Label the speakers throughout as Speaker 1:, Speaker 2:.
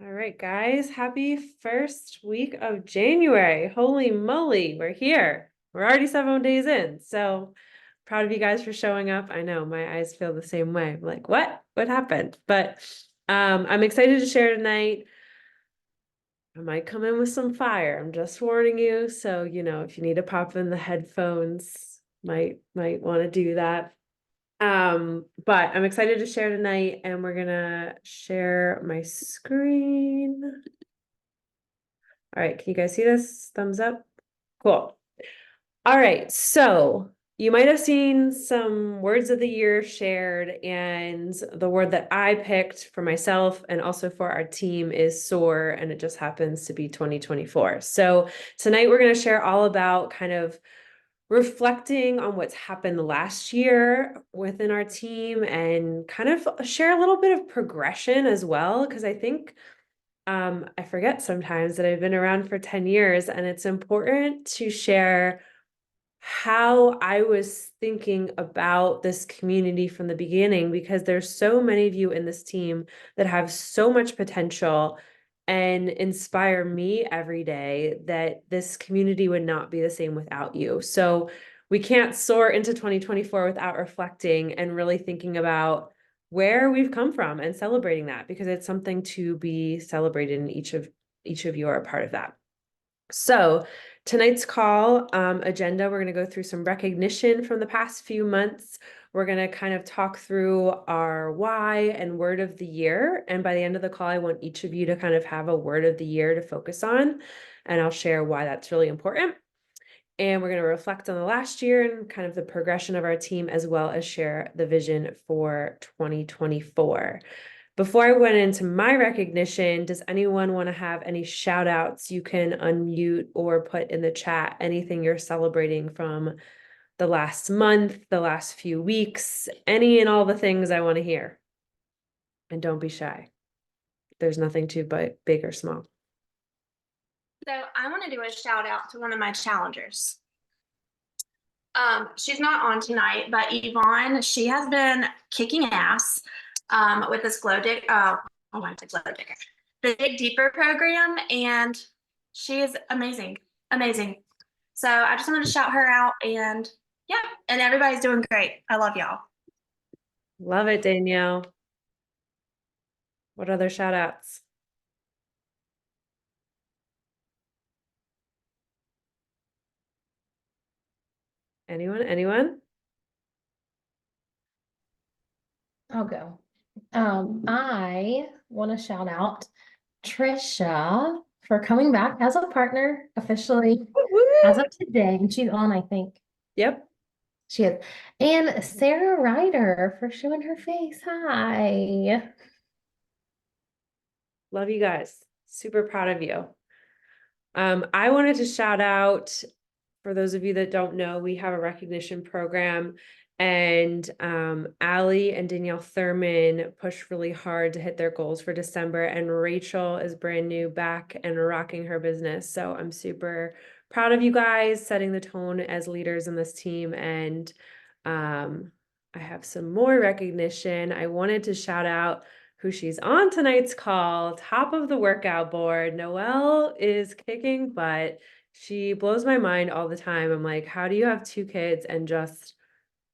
Speaker 1: All right, guys, happy first week of January. Holy moly, we're here. We're already 7 days in. So proud of you guys for showing up. I know my eyes feel the same way. I'm like, what? What happened? But I'm excited to share tonight. I might come in with some fire. I'm just warning you. So, if you need to pop in the headphones, might want to do that. But I'm excited to share tonight, and we're gonna share my screen. All right, can you guys see this? Thumbs up. Cool. All right, so you might have seen some words of the year shared, and the word that I picked for myself and also for our team is soar, and it just happens to be 2024. So tonight we're going to share all about kind of reflecting on what's happened last year within our team and kind of share a little bit of progression as well, because I think I forget sometimes that I've been around for 10 years, and it's important to share how I was thinking about this community from the beginning, because there's so many of you in this team that have so much potential and inspire me every day that this community would not be the same without you. So we can't soar into 2024 without reflecting and really thinking about where we've come from and celebrating that, because it's something to be celebrated, and each of you are a part of that. So tonight's call agenda, we're going to go through some recognition from the past few months. We're going to kind of talk through our why and word of the year. And by the end of the call, I want each of you to kind of have a word of the year to focus on. And I'll share why that's really important. And we're going to reflect on the last year and kind of the progression of our team, as well as share the vision for 2024. Before I went into my recognition, does anyone want to have any shout outs? You can unmute or put in the chat anything you're celebrating from the last month, the last few weeks, any and all the things I want to hear. And don't be shy. There's nothing too big or small.
Speaker 2: So I want to do a shout out to one of my challengers. She's not on tonight, but Yvonne, she has been kicking ass with this glow dig. Oh, I glow digger, the Dig Deeper program, and she is amazing, amazing. So I just wanted to shout her out, and yeah, and everybody's doing great. I love y'all.
Speaker 1: Love it, Danielle. What other shout outs? Anyone?
Speaker 3: I'll go. I want to shout out Trisha for coming back as a partner officially as of today. And she's on, I think.
Speaker 1: Yep.
Speaker 3: She is. And Sarah Ryder for showing her face. Hi.
Speaker 1: Love you guys. Super proud of you. I wanted to shout out, for those of you that don't know, we have a recognition program, and Allie and Danielle Thurman pushed really hard to hit their goals for December, and Rachel is brand new back and rocking her business. So I'm super proud of you guys setting the tone as leaders in this team. And I have some more recognition. I wanted to shout out who she's on tonight's call, top of the workout board. Noelle is kicking butt. She blows my mind all the time. I'm like, how do you have 2 kids and just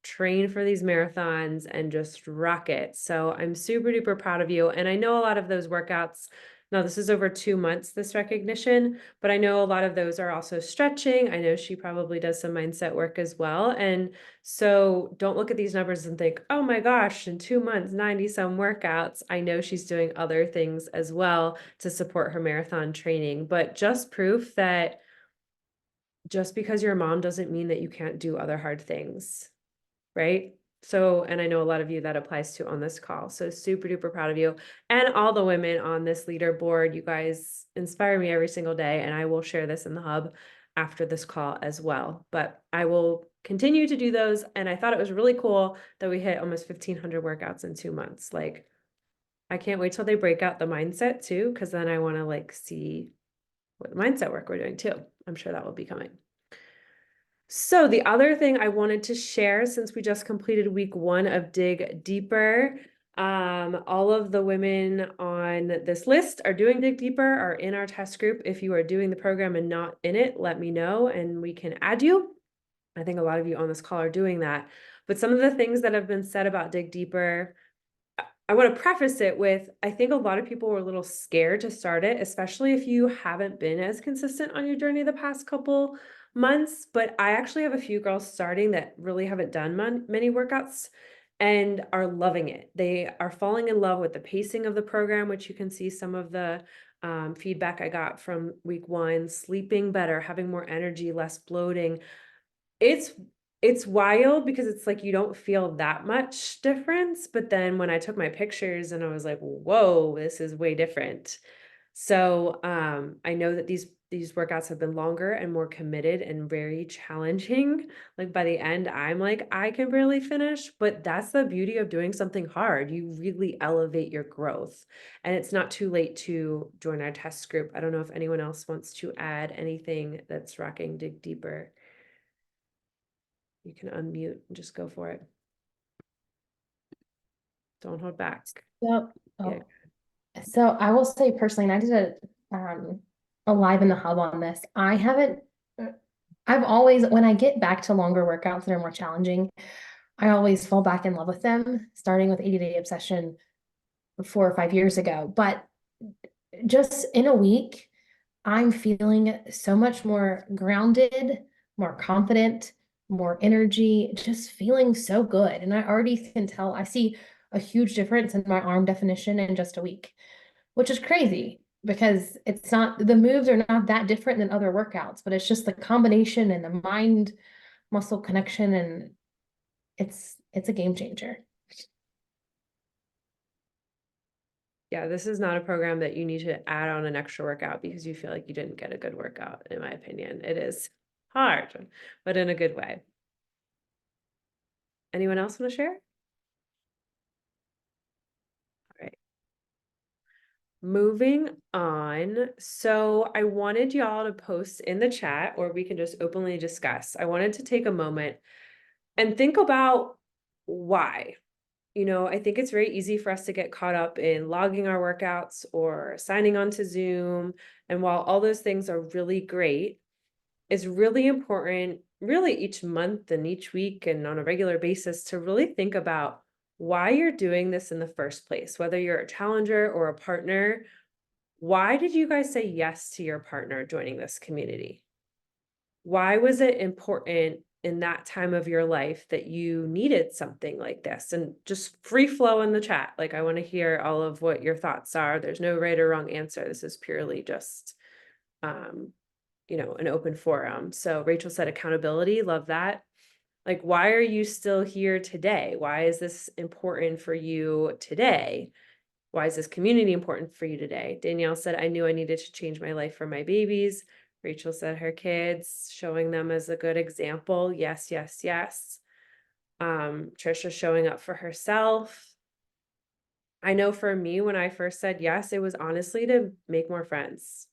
Speaker 1: train for these marathons and just rock it? So I'm super duper proud of you. And I know a lot of those workouts, now this is over 2 months, this recognition, but I know a lot of those are also stretching. I know she probably does some mindset work as well. And so don't look at these numbers and think, oh my gosh, in 2 months, 90 some workouts. I know she's doing other things as well to support her marathon training, but just proof that just because you're a mom doesn't mean that you can't do other hard things, right? So, and I know a lot of you that applies to on this call. So super duper proud of you and all the women on this leaderboard. You guys inspire me every single day, and I will share this in the hub after this call as well. But I will continue to do those. And I thought it was really cool that we hit almost 1,500 workouts in 2 months. Like, I can't wait till they break out the mindset too, because then I want to like see what mindset work we're doing too. I'm sure that will be coming. So the other thing I wanted to share, since we just completed week 1 of Dig Deeper, all of the women on on this list are doing Dig Deeper, are in our test group. If you are doing the program and not in it, let me know and we can add you. I think a lot of you on this call are doing that. But some of the things that have been said about Dig Deeper, I want to preface it with, I think a lot of people were a little scared to start it, especially if you haven't been as consistent on your journey the past couple months. But I actually have a few girls starting that really haven't done many workouts and are loving it. They are falling in love with the pacing of the program, which you can see some of the feedback I got from week 1, sleeping better, having more energy, less bloating. It's wild because it's like you don't feel that much difference, but then when I took my pictures and I was like, whoa, this is way different. So I know that these workouts have been longer and more committed and very challenging. Like by the end, I'm like, I can barely finish, but that's the beauty of doing something hard. You really elevate your growth. And it's not too late to join our test group. I don't know if anyone else wants to add anything that's rocking Dig Deeper. You can unmute and just go for it. Don't hold back.
Speaker 3: Yep.
Speaker 1: Yeah.
Speaker 3: So I will say personally, and I did a live in the hub on this. I've always, when I get back to longer workouts that are more challenging, I always fall back in love with them, starting with 80-day obsession 4 or 5 years ago. But just in a week, I'm feeling so much more grounded, more confident, more energy, just feeling so good. And I already can tell, I see a huge difference in my arm definition in just a week, which is crazy because it's not, the moves are not that different than other workouts, but it's just the combination and the mind muscle connection, and it's a game changer.
Speaker 1: Yeah, this is not a program that you need to add on an extra workout because you feel like you didn't get a good workout, in my opinion. It is hard, but in a good way. Anyone else want to share? All right. Moving on. So I wanted y'all to post in the chat, or we can just openly discuss. I wanted to take a moment and think about why. You know, I think it's very easy for us to get caught up in logging our workouts or signing on to Zoom. And while all those things are really great, it's really important, really each month and each week and on a regular basis, to really think about why you're doing this in the first place, whether you're a challenger or a partner. Why did you guys say yes to your partner joining this community? Why was it important in that time of your life that you needed something like this? And just free flow in the chat. Like, I want to hear all of what your thoughts are. There's no right or wrong answer. This is purely just, you know, an open forum. So Rachel said accountability. Love that. Like, why are you still here today? Why is this important for you today? Why is this community important for you today? Danielle said, I knew I needed to change my life for my babies. Rachel said her kids, showing them as a good example. Yes, yes, yes. Trisha showing up for herself. I know for me, when I first said yes, it was honestly to make more friends.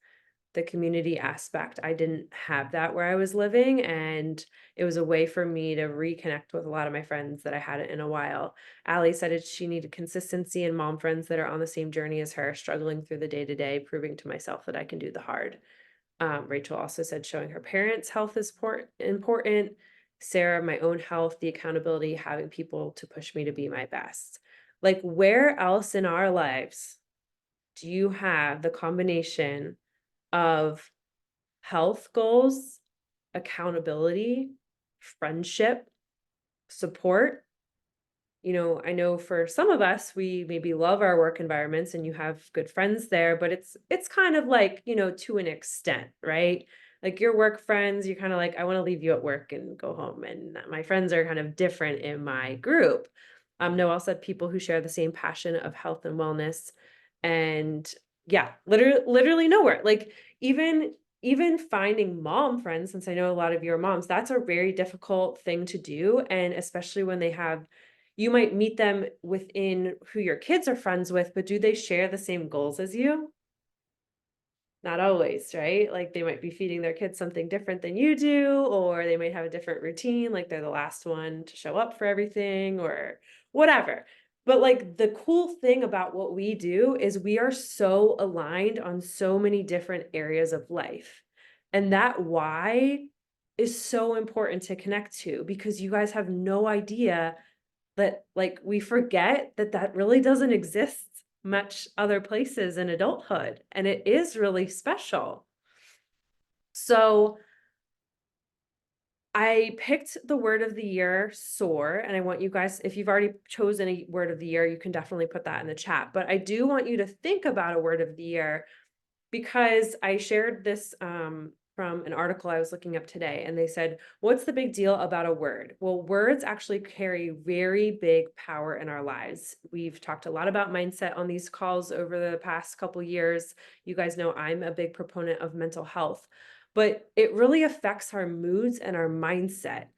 Speaker 1: The community aspect. I didn't have that where I was living, and it was a way for me to reconnect with a lot of my friends that I hadn't in a while. Allie said she needed consistency and mom friends that are on the same journey as her, struggling through the day-to-day, proving to myself that I can do the hard. Rachel also said showing her parents' health is important. Sarah, my own health, the accountability, having people to push me to be my best. Like, where else in our lives do you have the combination of health goals, accountability, friendship, support? You know, I know for some of us, we maybe love our work environments and you have good friends there, but it's kind of like, you know, to an extent, right? Like your work friends, you're kind of like, I want to leave you at work and go home. And my friends are kind of different in my group. Noelle said people who share the same passion of health and wellness. And yeah, literally nowhere. Like even finding mom friends, since I know a lot of you are moms, that's a very difficult thing to do. And especially when they have, you might meet them within who your kids are friends with, but do they share the same goals as you? Not always, right? Like they might be feeding their kids something different than you do, or they might have a different routine, like they're the last one to show up for everything or whatever. But like the cool thing about what we do is we are so aligned on so many different areas of life. And that why is so important to connect to, because you guys have no idea that, like, we forget that that really doesn't exist much other places in adulthood, and it is really special. So I picked the word of the year, soar, and I want you guys, if you've already chosen a word of the year, you can definitely put that in the chat. But I do want you to think about a word of the year, because I shared this from an article I was looking up today, and they said, what's the big deal about a word? Well, words actually carry very big power in our lives. We've talked a lot about mindset on these calls over the past couple years. You guys know I'm a big proponent of mental health, but it really affects our moods and our mindset,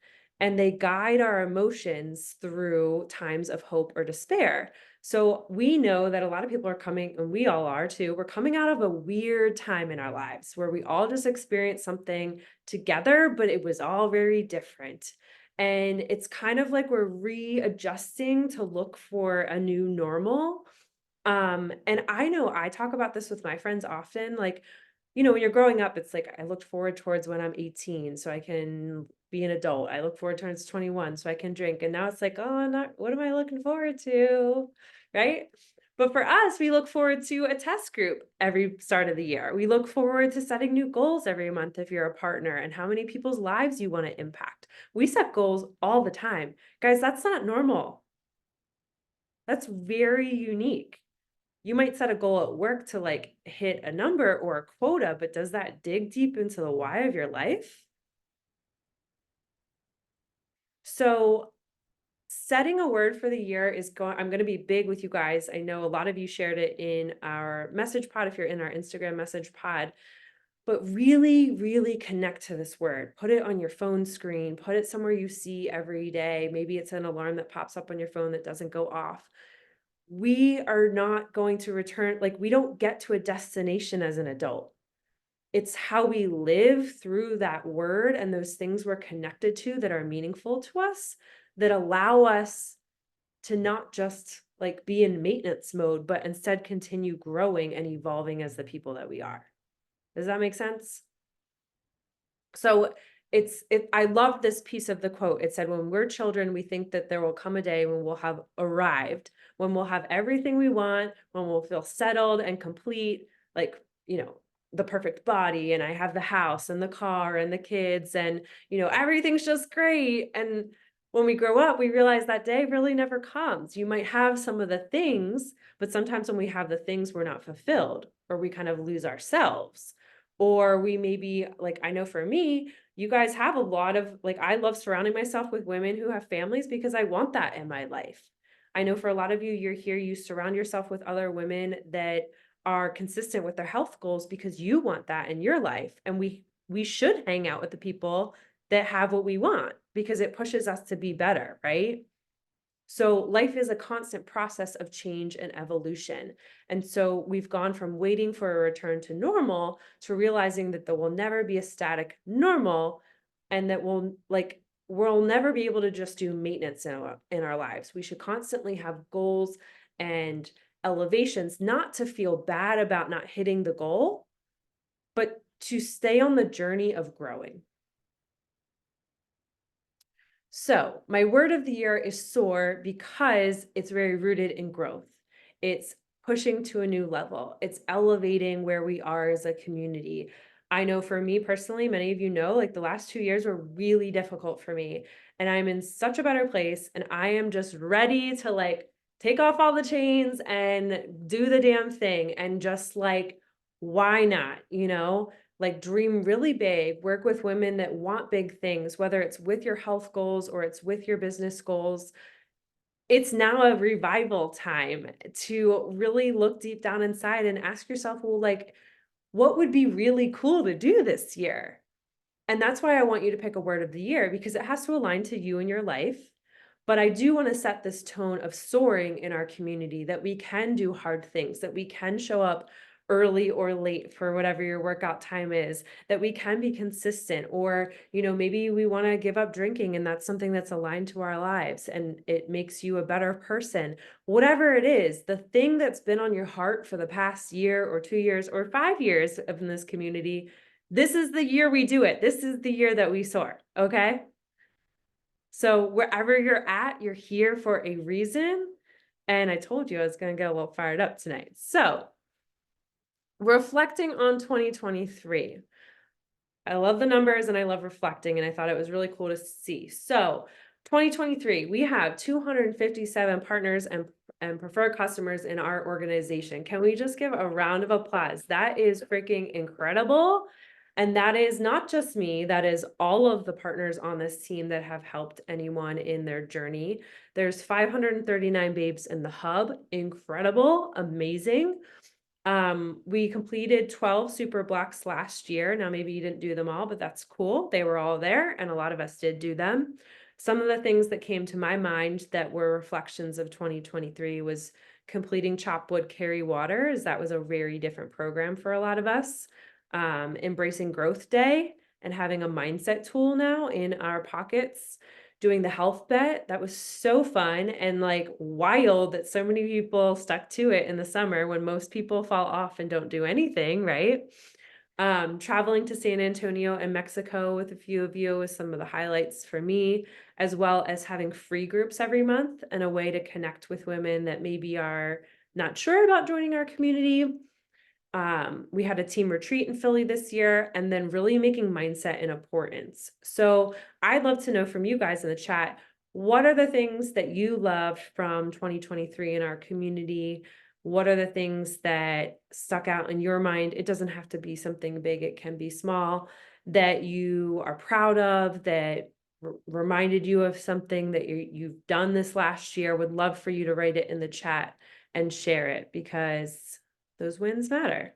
Speaker 1: and they guide our emotions through times of hope or despair. So we know that a lot of people are coming, and we all are too, we're coming out of a weird time in our lives where we all just experienced something together, but it was all very different. And it's kind of like we're readjusting to look for a new normal. And I know I talk about this with my friends often, like, when you're growing up, it's like I looked forward towards when I'm 18 so I can be an adult. I look forward towards 21 so I can drink. And now it's like, oh, not what am I looking forward to? Right? But for us, we look forward to a test group every start of the year. We look forward to setting new goals every month if you're a partner, and how many people's lives you want to impact. We set goals all the time. Guys, that's not normal. That's very unique. You might set a goal at work to like hit a number or a quota, but does that dig deep into the why of your life? So setting a word for the year I'm going to be big with you guys. I know a lot of you shared it in our message pod if you're in our Instagram message pod, but really, really connect to this word. Put it on your phone screen, put it somewhere you see every day. Maybe it's an alarm that pops up on your phone that doesn't go off. We are not going to return, like, we don't get to a destination as an adult. It's how we live through that word and those things we're connected to that are meaningful to us, that allow us to not just like be in maintenance mode, but instead continue growing and evolving as the people that we are. Does that make sense? So I love this piece of the quote. It said, when we're children, we think that there will come a day when we'll have arrived, when we'll have everything we want, when we'll feel settled and complete, like, the perfect body, and I have the house and the car and the kids, and, everything's just great. And when we grow up, we realize that day really never comes. You might have some of the things, but sometimes when we have the things, we're not fulfilled, or we kind of lose ourselves. Or we maybe, like, I know for me, you guys have a lot of, like, I love surrounding myself with women who have families because I want that in my life. I know for a lot of you, you're here, you surround yourself with other women that are consistent with their health goals because you want that in your life. And we should hang out with the people that have what we want, because it pushes us to be better, right? So life is a constant process of change and evolution. And so we've gone from waiting for a return to normal to realizing that there will never be a static normal, and that we'll never be able to just do maintenance in our lives. We should constantly have goals and elevations, not to feel bad about not hitting the goal, but to stay on the journey of growing. So my word of the year is soar, because it's very rooted in growth. It's pushing to a new level. It's elevating where we are as a community. I know for me personally, many of you know, like, the last 2 years were really difficult for me, and I'm in such a better place, and I am just ready to like take off all the chains and do the damn thing, and just like, why not, like, dream really big, work with women that want big things, whether it's with your health goals or it's with your business goals. It's now a revival time to really look deep down inside and ask yourself, well, like, what would be really cool to do this year? And that's why I want you to pick a word of the year, because it has to align to you and your life. But I do want to set this tone of soaring in our community, that we can do hard things, that we can show up early or late for whatever your workout time is, that we can be consistent. Or, you know, maybe we want to give up drinking and that's something that's aligned to our lives and it makes you a better person. Whatever it is, the thing that's been on your heart for the past year or 2 years or 5 years of in this community, this is the year we do it. This is the year that we soar. Okay. So wherever you're at, you're here for a reason. And I told you I was going to get a little fired up tonight. So reflecting on 2023. I love the numbers and I love reflecting, and I thought it was really cool to see. So 2023, we have 257 partners and preferred customers in our organization. Can we just give a round of applause? That is freaking incredible. And that is not just me, that is all of the partners on this team that have helped anyone in their journey. There's 539 babes in the hub. Incredible, amazing. We completed 12 super blocks last year. Now, maybe you didn't do them all, but that's cool. They were all there, and a lot of us did do them. Some of the things that came to my mind that were reflections of 2023 was completing Chopwood Carry Water, as that was a very different program for a lot of us. Embracing Growth Day and having a mindset tool now in our pockets. Doing the health bet, that was so fun and like wild that so many people stuck to it in the summer when most people fall off and don't do anything, right? Traveling to San Antonio and Mexico with a few of you was some of the highlights for me, as well as having free groups every month and a way to connect with women that maybe are not sure about joining our community. We had a team retreat in Philly this year, and then really making mindset an importance. So I'd love to know from you guys in the chat, what are the things that you loved from 2023 in our community? What are the things that stuck out in your mind? It doesn't have to be something big, it can be small, that you are proud of, that reminded you of something that you've done this last year. Would love for you to write it in the chat and share it, because those wins matter.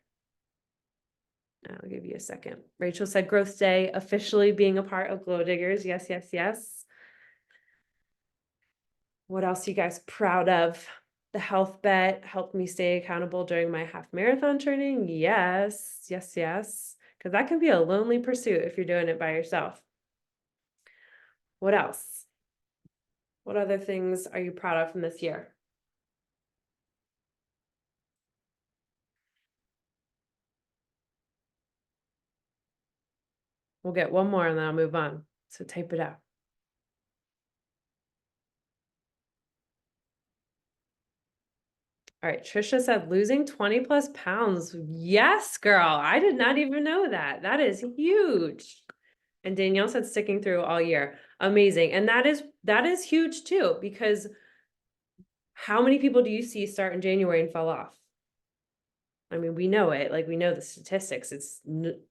Speaker 1: I'll give you a second. Rachel said Growth Day, officially being a part of Glow Diggers. Yes, yes, yes. What else are you guys proud of? The health bet helped me stay accountable during my half marathon training. Yes, yes, yes. Because that can be a lonely pursuit if you're doing it by yourself. What else? What other things are you proud of from this year? We'll get one more and then I'll move on. So type it out. All right, Trisha said losing 20 plus pounds. Yes, girl. I did not even know that. That is huge. And Danielle said sticking through all year. Amazing. And that is huge too, because how many people do you see start in January and fall off? I mean, we know it, like we know the statistics.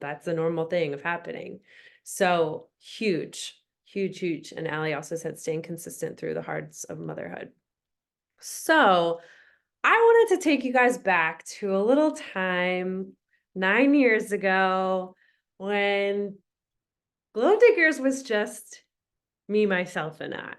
Speaker 1: That's a normal thing of happening. So huge, huge, huge. And Allie also said staying consistent through the hards of motherhood. So I wanted to take you guys back to a little time 9 years ago when Glow Diggers was just me, myself, and I.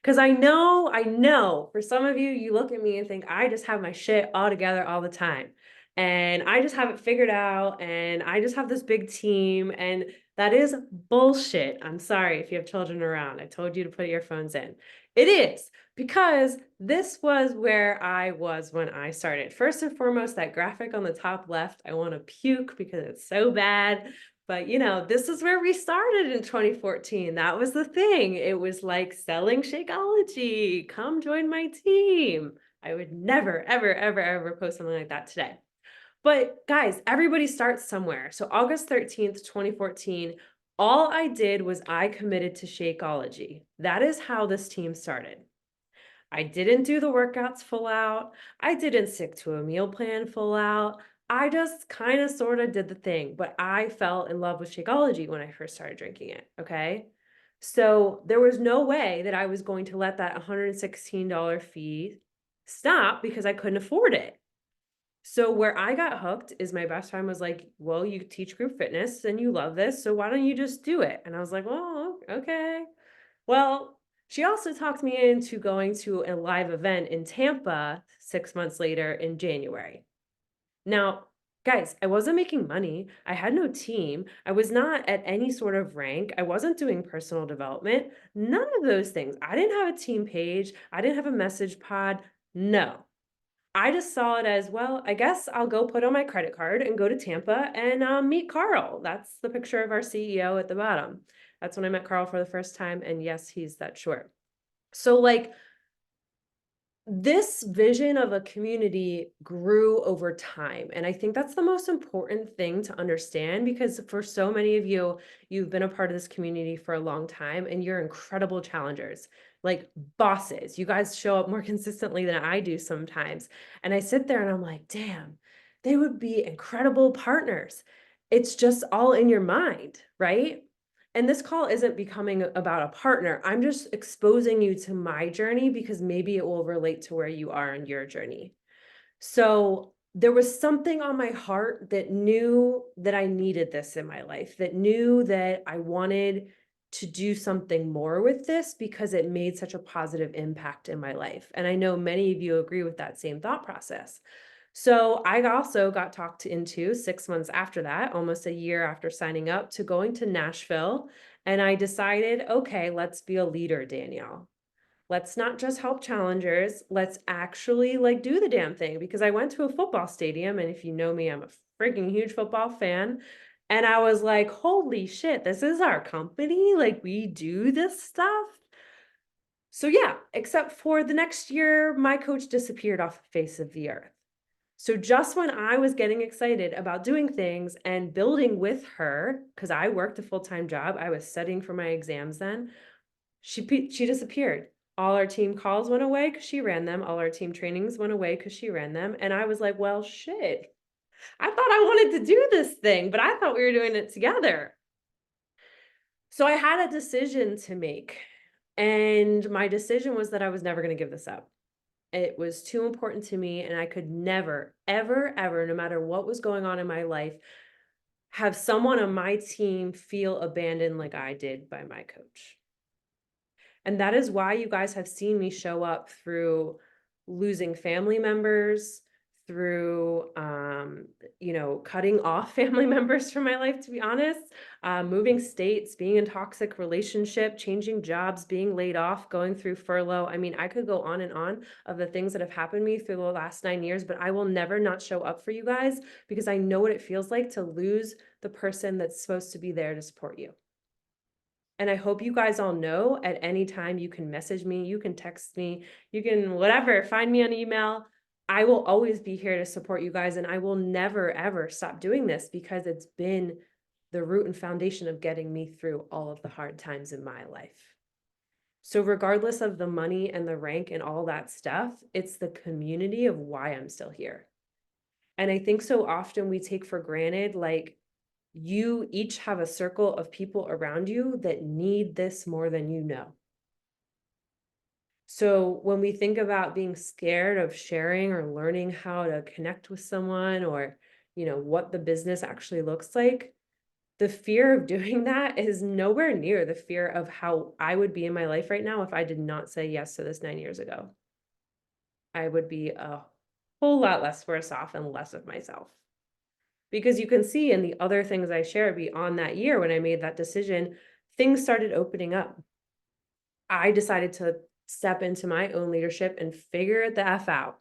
Speaker 1: Because I know for some of you, you look at me and think, I just have my shit all together all the time. And I just have it figured out. And I just have this big team. And that is bullshit. I'm sorry if you have children around. I told you to put earphones in. It is, because this was where I was when I started. First and foremost, that graphic on the top left, I want to puke because it's so bad. But you know, this is where we started in 2014. That was the thing. It was like selling Shakeology. Come join my team. I would never, ever, ever, ever post something like that today. But guys, everybody starts somewhere. So August 13th, 2014, all I did was I committed to Shakeology. That is how this team started. I didn't do the workouts full out. I didn't stick to a meal plan full out. I just kind of sort of did the thing, but I fell in love with Shakeology when I first started drinking it, okay? So there was no way that I was going to let that $116 fee stop because I couldn't afford it. So where I got hooked is my best friend was like, well, you teach group fitness and you love this, so why don't you just do it? And I was like, well, okay. Well, she also talked me into going to a live event in Tampa 6 months later in January. Now, guys, I wasn't making money. I had no team. I was not at any sort of rank. I wasn't doing personal development. None of those things. I didn't have a team page. I didn't have a message pod. No. I just saw it as, well, I guess I'll go put on my credit card and go to Tampa and meet Carl. That's the picture of our CEO at the bottom. That's when I met Carl for the first time. And yes, he's that short. So like, this vision of a community grew over time. And I think that's the most important thing to understand, because for so many of you, you've been a part of this community for a long time and you're incredible challengers, like bosses. You guys show up more consistently than I do sometimes. And I sit there and I'm like, damn, they would be incredible partners. It's just all in your mind, right? And this call isn't becoming about a partner. I'm just exposing you to my journey because maybe it will relate to where you are in your journey. So there was something on my heart that knew that I needed this in my life, that knew that I wanted to do something more with this because it made such a positive impact in my life. And I know many of you agree with that same thought process. So I also got talked into 6 months after that, almost a year after signing up, to going to Nashville. And I decided, okay, let's be a leader, Danielle. Let's not just help challengers. Let's actually like do the damn thing, because I went to a football stadium. And if you know me, I'm a freaking huge football fan. And I was like, holy shit, this is our company. Like, we do this stuff. So yeah, except for the next year, my coach disappeared off the face of the earth. So just when I was getting excited about doing things and building with her, because I worked a full-time job, I was studying for my exams then, she disappeared. All our team calls went away because she ran them. All our team trainings went away because she ran them. And I was like, well, shit. I thought I wanted to do this thing, but I thought we were doing it together. So I had a decision to make. And my decision was that I was never going to give this up. It was too important to me, and I could never, ever, ever, no matter what was going on in my life, have someone on my team feel abandoned like I did by my coach. And that is why you guys have seen me show up through losing family members, through, cutting off family members from my life, to be honest, moving states, being in toxic relationship, changing jobs, being laid off, going through furlough. I mean, I could go on and on of the things that have happened to me through the last 9 years, but I will never not show up for you guys, because I know what it feels like to lose the person that's supposed to be there to support you. And I hope you guys all know at any time you can message me, you can text me, you can whatever, find me on email. I will always be here to support you guys, and I will never, ever stop doing this, because it's been the root and foundation of getting me through all of the hard times in my life. So regardless of the money and the rank and all that stuff, it's the community of why I'm still here. And I think so often we take for granted, like, you each have a circle of people around you that need this more than you know. So when we think about being scared of sharing or learning how to connect with someone, or, what the business actually looks like, the fear of doing that is nowhere near the fear of how I would be in my life right now if I did not say yes to this 9 years ago. I would be a whole lot less worse off and less of myself. Because you can see in the other things I shared beyond that year, when I made that decision, things started opening up. I decided to step into my own leadership and figure it the F out.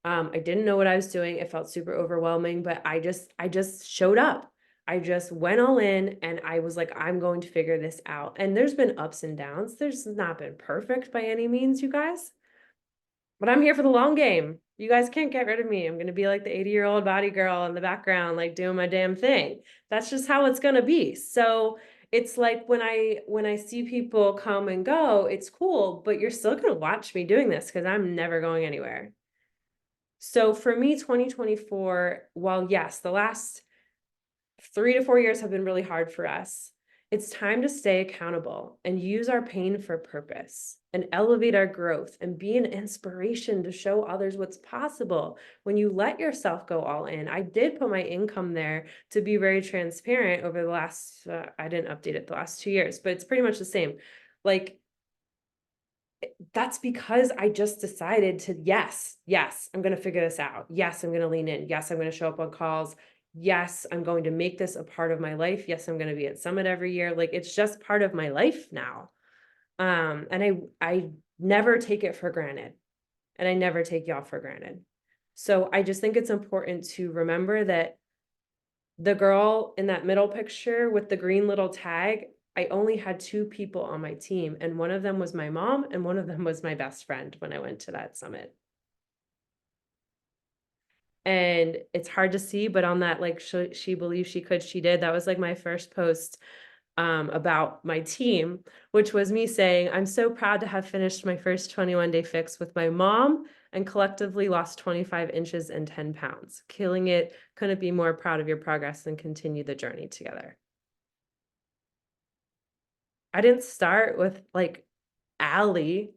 Speaker 1: I didn't know what I was doing. It felt super overwhelming, but I just showed up. I just went all in, and I was like, I'm going to figure this out. And there's been ups and downs. There's not been perfect by any means, you guys. But I'm here for the long game. You guys can't get rid of me. I'm going to be like the 80-year-old body girl in the background, like doing my damn thing. That's just how it's going to be. So it's like when I see people come and go, it's cool, but you're still going to watch me doing this, because I'm never going anywhere. So for me, 2024, while yes, the last 3 to 4 years have been really hard for us, it's time to stay accountable and use our pain for purpose and elevate our growth and be an inspiration to show others what's possible when you let yourself go all in. I did put my income there to be very transparent over the last, I didn't update it the last 2 years, but it's pretty much the same. Like, that's because I just decided to, yes, I'm going to figure this out. Yes, I'm going to lean in. Yes, I'm going to show up on calls. Yes, I'm going to make this a part of my life. Yes, I'm going to be at Summit every year. Like, it's just part of my life now. And I never take it for granted, and I never take y'all for granted. So I just think it's important to remember that the girl in that middle picture with the green little tag, I only had 2 people on my team, and one of them was my mom and one of them was my best friend when I went to that summit. And it's hard to see, but on that, like, she believed she could, she did. That was like my first post about my team, which was me saying, I'm so proud to have finished my first 21-day fix with my mom and collectively lost 25 inches and 10 pounds. Killing it. Couldn't be more proud of your progress and continue the journey together. I didn't start with like Allie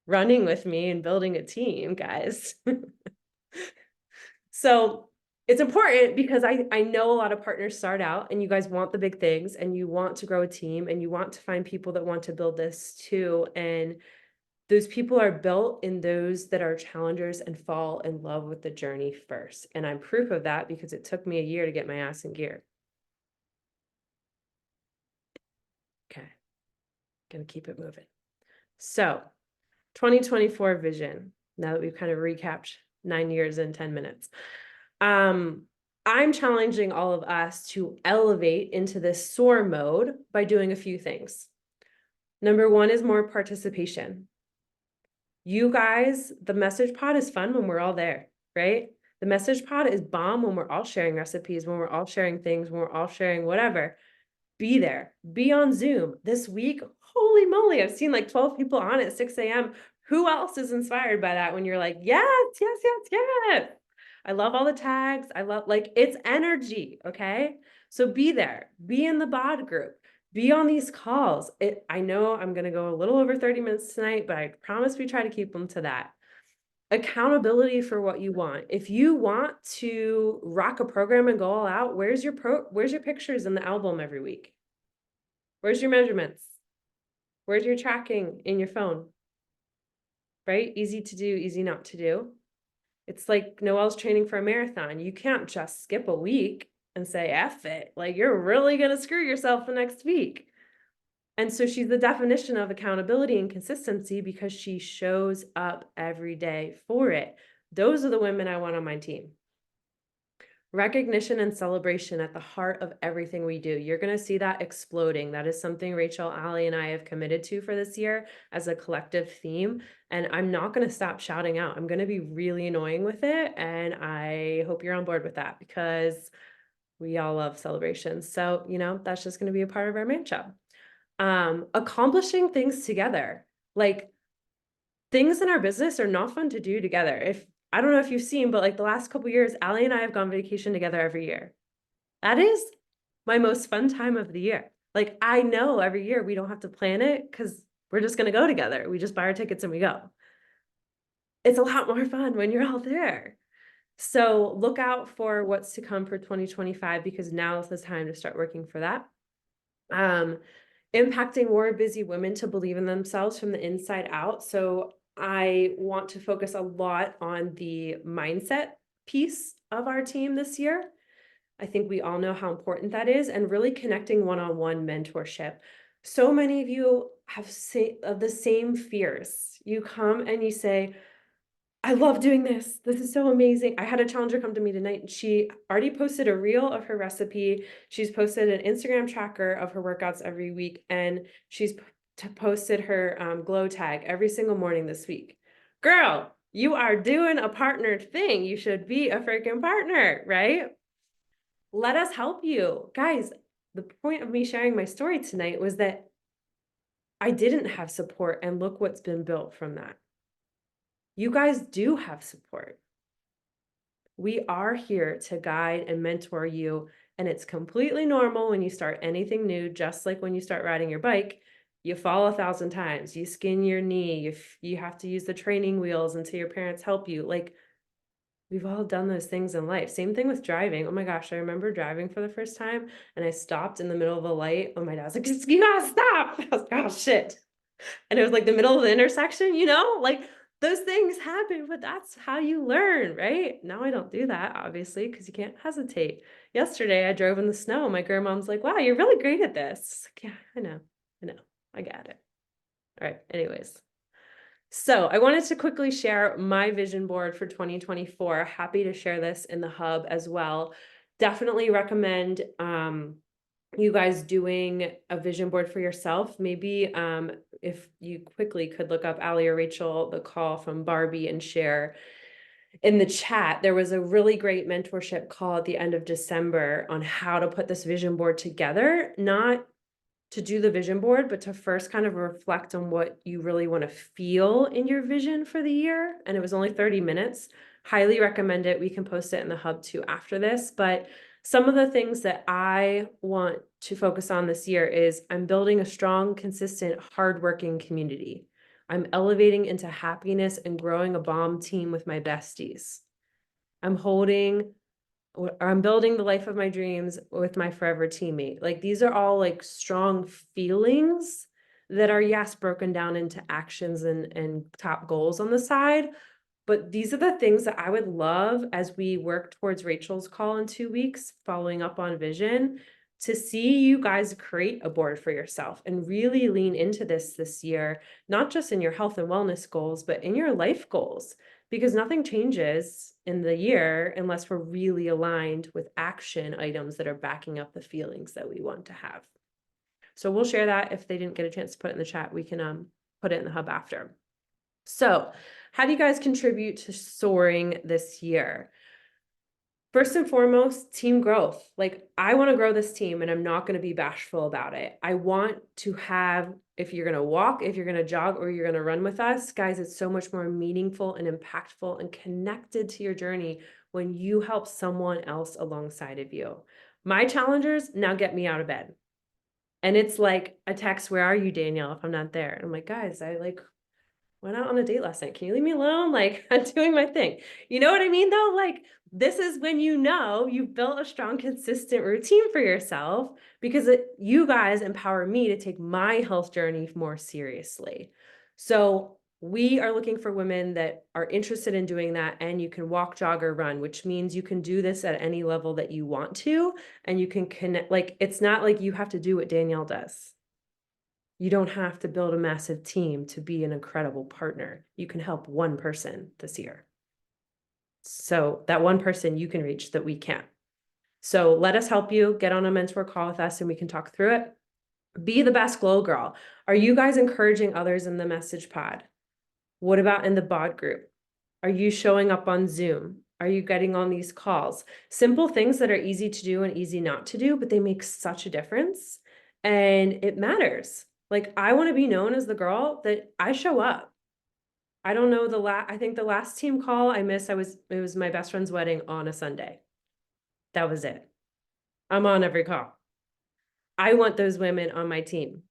Speaker 1: running with me and building a team, guys. So it's important because I know a lot of partners start out and you guys want the big things and you want to grow a team and you want to find people that want to build this too. And those people are built in those that are challengers and fall in love with the journey first. And I'm proof of that because it took me a year to get my ass in gear. Okay, gonna keep it moving. So 2024 vision, now that we've kind of recapped 9 years in 10 minutes. I'm challenging all of us to elevate into this soar mode by doing a few things. Number 1 is more participation. You guys, the message pod is fun when we're all there, right? The message pod is bomb when we're all sharing recipes, when we're all sharing things, when we're all sharing whatever. Be there, be on Zoom. This week, holy moly, I've seen like 12 people on at 6 a.m. Who else is inspired by that when you're like, yes, yes, yes, yes. I love all the tags. I love, like, it's energy, okay? So be there, be in the bod group, be on these calls. I know I'm going to go a little over 30 minutes tonight, but I promise we try to keep them to that. Accountability for what you want. If you want to rock a program and go all out, where's your pictures in the album every week? Where's your measurements? Where's your tracking in your phone? Right? Easy to do, easy not to do. It's like Noelle's training for a marathon. You can't just skip a week and say, F it. Like, you're really going to screw yourself the next week. And so she's the definition of accountability and consistency because she shows up every day for it. Those are the women I want on my team. Recognition and celebration at the heart of everything we do. You're going to see that exploding. That is something Rachel, Allie, and I have committed to for this year as a collective theme. And I'm not going to stop shouting out. I'm going to be really annoying with it. And I hope you're on board with that because we all love celebrations. So, that's just going to be a part of our mantra. Accomplishing things together. Like, things in our business are not fun to do together. I don't know if you've seen, but like the last couple of years, Allie and I have gone vacation together every year. That is my most fun time of the year. Like, I know every year we don't have to plan it because we're just going to go together. We just buy our tickets and we go. It's a lot more fun when you're all there. So look out for what's to come for 2025 because now is the time to start working for that. Impacting more busy women to believe in themselves from the inside out. So I want to focus a lot on the mindset piece of our team this year. I think we all know how important that is, and really connecting one-on-one mentorship. So many of you have the same fears. You come and you say, I love doing this. This is so amazing. I had a challenger come to me tonight and she already posted a reel of her recipe. She's posted an Instagram tracker of her workouts every week. And she's posted her glow tag every single morning this week. Girl, you are doing a partnered thing. You should be a freaking partner, right? Let us help you. Guys, the point of me sharing my story tonight was that I didn't have support and look what's been built from that. You guys do have support. We are here to guide and mentor you, and it's completely normal when you start anything new, just like when you start riding your bike, you fall 1,000 times, you skin your knee, you have to use the training wheels until your parents help you. Like, we've all done those things in life. Same thing with driving. Oh my gosh, I remember driving for the first time and I stopped in the middle of a light. Oh, my dad was like, you gotta stop. I was like, oh shit. and it was like the middle of the intersection, you know, like those things happen, but that's how you learn, right? Now I don't do that, obviously, because you can't hesitate. Yesterday I drove in the snow. My grandmom's like, wow, you're really great at this. Like, yeah, I know, I got it. All right, anyways. So I wanted to quickly share my vision board for 2024. Happy to share this in the hub as well. Definitely recommend you guys doing a vision board for yourself. Maybe if you quickly could look up Allie or Rachel, the call from Barbie, and share in the chat. There was a really great mentorship call at the end of December on how to put this vision board together, not to do the vision board, but to first kind of reflect on what you really want to feel in your vision for the year. And it was only 30 minutes. Highly recommend it. We can post it in the hub too after this. But some of the things that I want to focus on this year is I'm building a strong, consistent, hardworking community. I'm elevating into happiness and growing a bomb team with my besties. I'm building the life of my dreams with my forever teammate. Like these are all like strong feelings that are, yes, broken down into actions and top goals on the side. But these are the things that I would love as we work towards Rachel's call in 2 weeks, following up on vision, to see you guys create a board for yourself and really lean into this year, not just in your health and wellness goals, but in your life goals, because nothing changes in the year unless we're really aligned with action items that are backing up the feelings that we want to have. So we'll share that. If they didn't get a chance to put it in the chat, we can put it in the hub after. So how do you guys contribute to soaring this year? First and foremost, team growth. Like I want to grow this team and I'm not going to be bashful about it. I want to have, if you're going to walk, if you're going to jog, or you're going to run with us, guys, it's so much more meaningful and impactful and connected to your journey when you help someone else alongside of you. My challengers now get me out of bed. And it's like a text, where are you, Danielle, if I'm not there? And I'm like, guys, I went out on a date last night. Can you leave me alone? Like I'm doing my thing. You know what I mean though? Like this is when you know you've built a strong, consistent routine for yourself, because you guys empower me to take my health journey more seriously. So we are looking for women that are interested in doing that, and you can walk, jog, or run, which means you can do this at any level that you want to, and you can connect. Like it's not like you have to do what Danielle does. You don't have to build a massive team to be an incredible partner. You can help one person this year. So that one person you can reach that we can't. So let us help you. Get on a mentor call with us and we can talk through it. Be the best glow girl. Are you guys encouraging others in the message pod? What about in the bod group? Are you showing up on Zoom? Are you getting on these calls? Simple things that are easy to do and easy not to do, but they make such a difference. And it matters. Like I want to be known as the girl that I show up. I don't know I think the last team call I missed, it was my best friend's wedding on a Sunday. That was it. I'm on every call. I want those women on my team.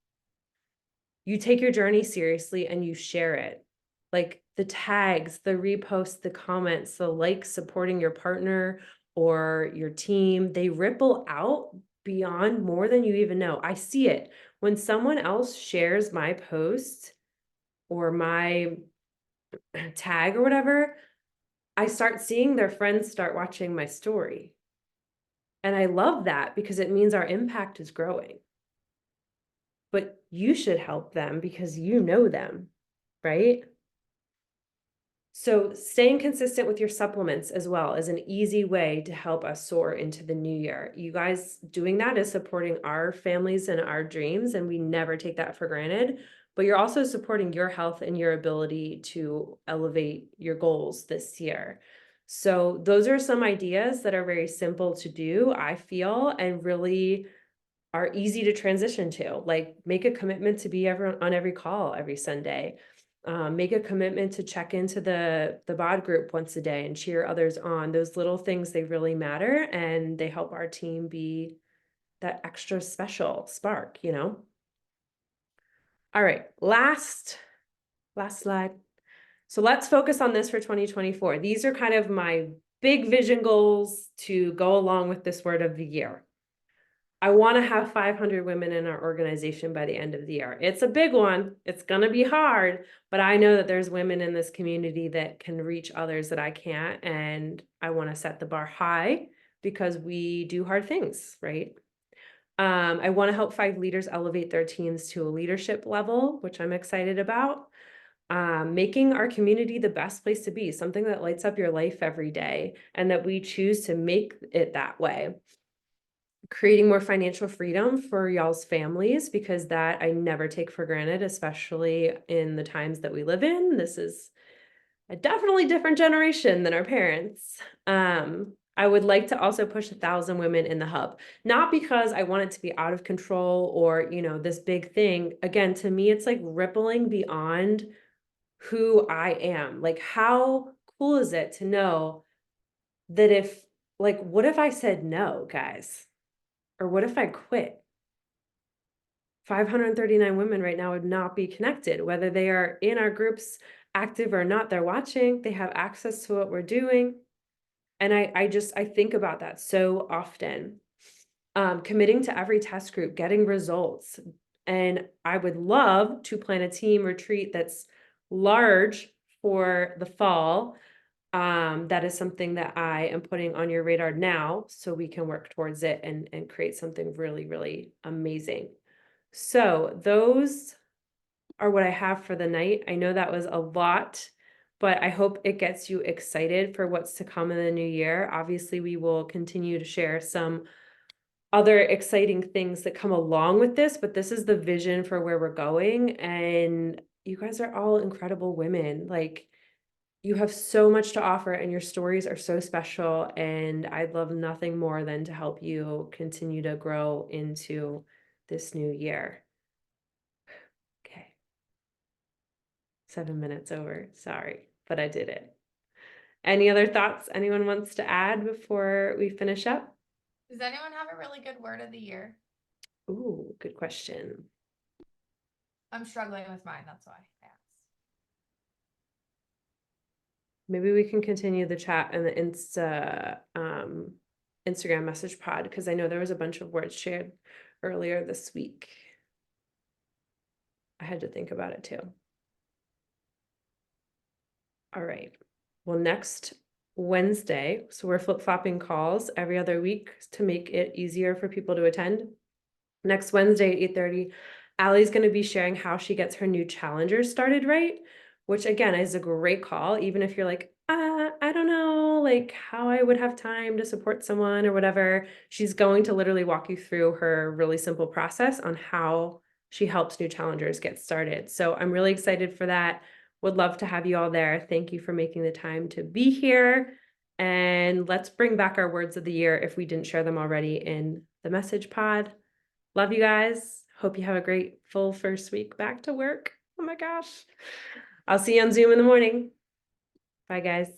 Speaker 1: You take your journey seriously and you share it. Like the tags, the reposts, the comments, the likes supporting your partner or your team, they ripple out beyond more than you even know. I see it. When someone else shares my post or my tag or whatever, I start seeing their friends start watching my story. And I love that because it means our impact is growing. But you should help them because you know them, right? So staying consistent with your supplements as well is an easy way to help us soar into the new year. You guys doing that is supporting our families and our dreams, and we never take that for granted. But you're also supporting your health and your ability to elevate your goals this year. So those are some ideas that are very simple to do, I feel, and really are easy to transition to. Like make a commitment to be on every call every Sunday. Make a commitment to check into the bod group once a day and cheer others on. Those little things, they really matter, and they help our team be that extra special spark, you know? All right, last slide. So let's focus on this for 2024. These are kind of my big vision goals to go along with this word of the year. I want to have 500 women in our organization by the end of the year. It's a big one. It's going to be hard, but I know that there's women in this community that can reach others that I can't. And I want to set the bar high because we do hard things, right? I want to help 5 leaders elevate their teams to a leadership level, which I'm excited about. Making our community the best place to be, something that lights up your life every day, and that we choose to make it that way. Creating more financial freedom for y'all's families, because that I never take for granted, especially in the times that we live in. This is a definitely different generation than our parents. I would like to also push 1,000 women in the hub, not because I want it to be out of control or, you know, this big thing. Again, to me, it's like rippling beyond who I am. Like, how cool is it to know that if, like, what if I said no, guys? Or what if I quit? 539 women right now would not be connected, whether they are in our groups active or not. They're watching, they have access to what we're doing. And I think about that so often. Committing to every test group, getting results. And I would love to plan a team retreat that's large for the fall. That is something that I am putting on your radar now so we can work towards it and create something really, really amazing. So those are what I have for the night. I know that was a lot, but I hope it gets you excited for what's to come in the new year. Obviously, we will continue to share some other exciting things that come along with this, but this is the vision for where we're going. And you guys are all incredible women. Like, you have so much to offer and your stories are so special. And I'd love nothing more than to help you continue to grow into this new year. Okay. 7 minutes over. Sorry, but I did it. Any other thoughts anyone wants to add before we finish up?
Speaker 4: Does anyone have a really good word of the year?
Speaker 1: Ooh, good question.
Speaker 4: I'm struggling with mine, that's why I asked.
Speaker 1: Maybe we can continue the chat and the Instagram message pod, because I know there was a bunch of words shared earlier this week. I had to think about it too. All right. Well, next Wednesday, so we're flip-flopping calls every other week to make it easier for people to attend. Next Wednesday at 8:30, Allie's going to be sharing how she gets her new challengers started right, which again is a great call, even if you're like, I don't know, like how I would have time to support someone or whatever. She's going to literally walk you through her really simple process on how she helps new challengers get started. So I'm really excited for that. Would love to have you all there. Thank you for making the time to be here. And let's bring back our words of the year if we didn't share them already in the message pod. Love you guys. Hope you have a great full first week back to work. Oh my gosh. I'll see you on Zoom in the morning. Bye, guys.